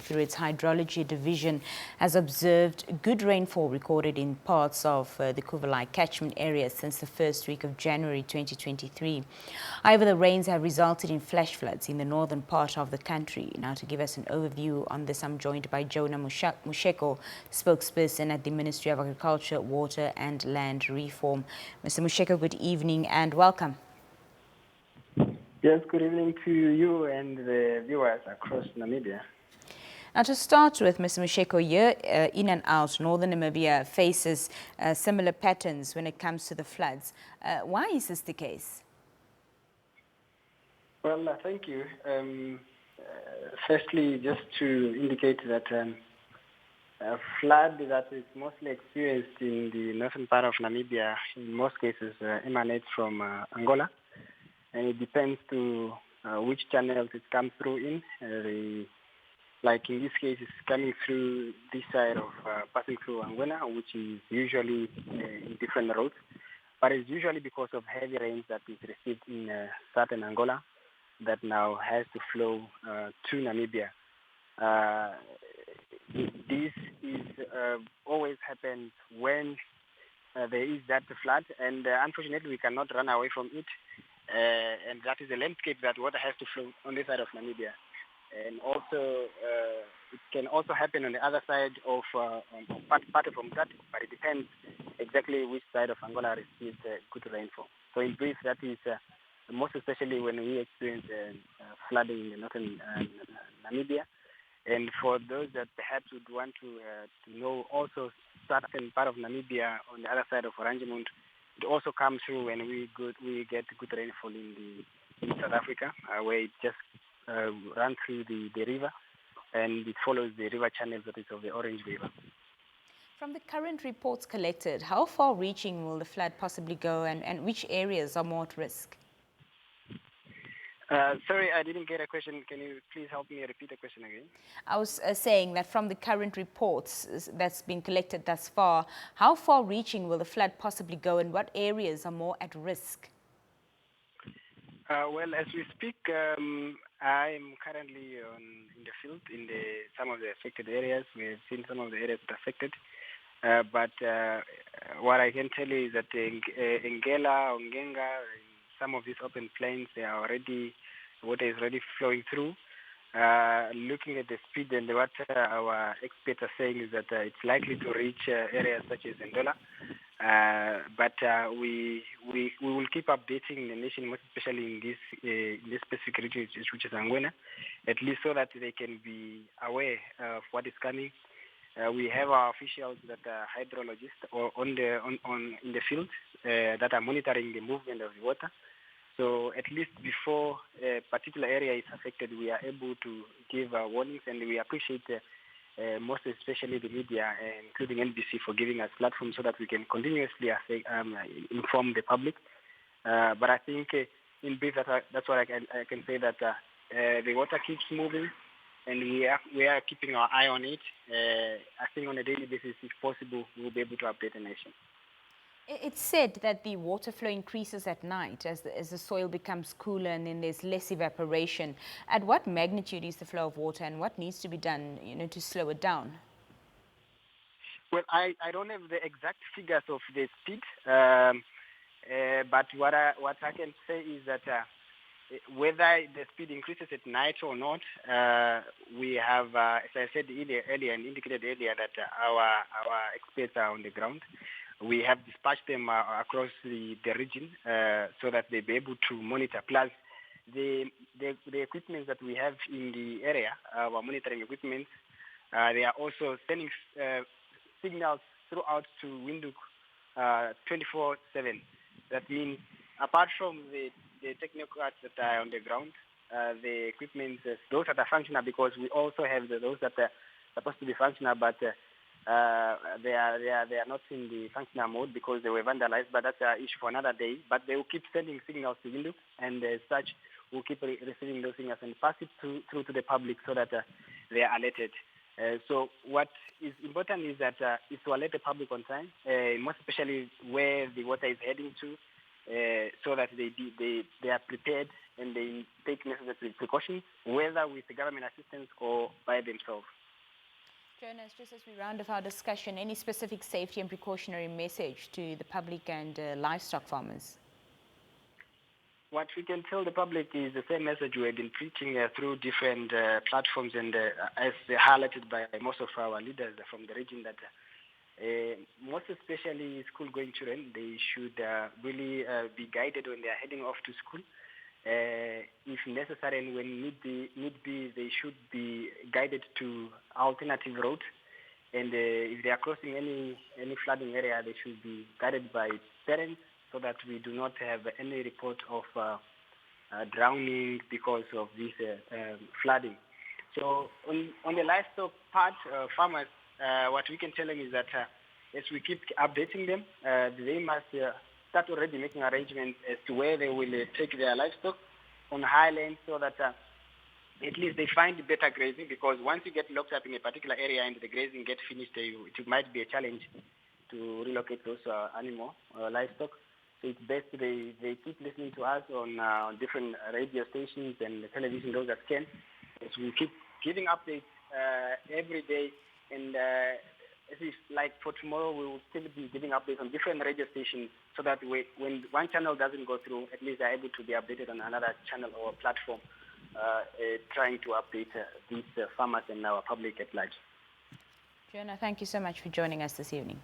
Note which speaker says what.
Speaker 1: through its hydrology division, has observed good rainfall recorded in parts of the Cuvelai catchment area since the first week of January 2023. However, the rains have resulted in flash floods in the northern part of the country. Now, to give us an overview on this, I'm joined by Jona Musheko, spokesperson at the Ministry of Agriculture, Water and Land Reform. Mr. Musheko, good evening and welcome.
Speaker 2: Yes, good evening to you and the viewers across Namibia.
Speaker 1: Now, to start with, Mr. Musheko, year in and out, northern Namibia faces similar patterns when it comes to the floods. Why is this the case?
Speaker 2: Well, thank you. Firstly, just to indicate that a flood that is mostly experienced in the northern part of Namibia, in most cases, emanates from Angola. And it depends to which channels it comes through in. Like in this case, it's coming through this side of passing through Angola, which is usually in different roads. But it's usually because of heavy rains that is received in southern Angola that now has to flow to Namibia. This is always happens when there is that flood, and unfortunately we cannot run away from it. And that is the landscape that water has to flow on this side of Namibia. And also, it can also happen on the other side of part of that, but it depends exactly which side of Angola receives good rainfall. So in brief, that is most especially when we experience flooding in northern Namibia. And for those that perhaps would want to know also certain part of Namibia on the other side of Oranjemund, it also comes through when we get good rainfall in South Africa, where it just runs through the river, and it follows the river channel that is of the Orange River.
Speaker 1: From the current reports collected, how far-reaching will the flood possibly go, and which areas are more at risk?
Speaker 2: Sorry, I didn't get a question. Can you please help me repeat the question again?
Speaker 1: I was saying that from the current reports that's been collected thus far, how far-reaching will the flood possibly go, and what areas are more at risk?
Speaker 2: Well, as we speak, I am currently in the field in some of the affected areas. We have seen some of the areas that are affected. But what I can tell you is that Ngela, Ongenga, some of these open plains, water is already flowing through. Looking at the speed and what our experts are saying is that it's likely to reach areas such as Ndola. But we will keep updating the nation, most especially in this specific region, which is Angwena, at least so that they can be aware of what is coming. We have our officials that are hydrologists or in the field that are monitoring the movement of the water. So at least before a particular area is affected, we are able to give warnings, and we appreciate most especially the media, including NBC, for giving us platform so that we can continuously inform the public. But I think in brief, that's what I can say, that the water keeps moving, and we are keeping our eye on it. I think on a daily basis, if possible, we'll be able to update the nation.
Speaker 1: It's said that the water flow increases at night as the soil becomes cooler and then there's less evaporation. At what magnitude is the flow of water, and what needs to be done, to slow it down?
Speaker 2: Well, I don't have the exact figures of the speed, but what I can say is that whether the speed increases at night or not, we have, as I said earlier and indicated earlier, that our experts are on the ground. We have dispatched them across the region so that they'll be able to monitor. Plus, the equipment that we have in the area, our monitoring equipment, they are also sending signals throughout to Windhoek 24/7. That means, apart from the technocrats that are on the ground, the equipment, those that are functional, because we also have those that are supposed to be functional, but they are not in the functional mode because they were vandalized, but that's an issue for another day. But they will keep sending signals to Windhoek, and as such, we'll keep receiving those signals and pass it through to the public so that they are alerted. So what is important is that is to alert the public on time, most especially where the water is heading to, so that they are prepared and they take necessary precautions, whether with government assistance or by themselves.
Speaker 1: Jonas, just as we round off our discussion, any specific safety and precautionary message to the public and livestock farmers?
Speaker 2: What we can tell the public is the same message we have been preaching through different platforms, and as highlighted by most of our leaders from the region, that most especially school-going children, they should really be guided when they are heading off to school. If necessary and when need be, they should be guided to alternative routes. And if they are crossing any flooding area, they should be guided by parents so that we do not have any report of drowning because of this flooding. So on the livestock part, farmers, what we can tell them is that as we keep updating them, they must start already making arrangements as to where they will take their livestock on highlands, so that at least they find better grazing, because once you get locked up in a particular area and the grazing gets finished, it might be a challenge to relocate those livestock. So it's best they keep listening to us on different radio stations and television, those that can, as we keep giving updates every day. And like for tomorrow, we will still be giving updates on different radio stations, so that when one channel doesn't go through, at least they're able to be updated on another channel or platform, trying to update these farmers and our public at large.
Speaker 1: Jona, thank you so much for joining us this evening.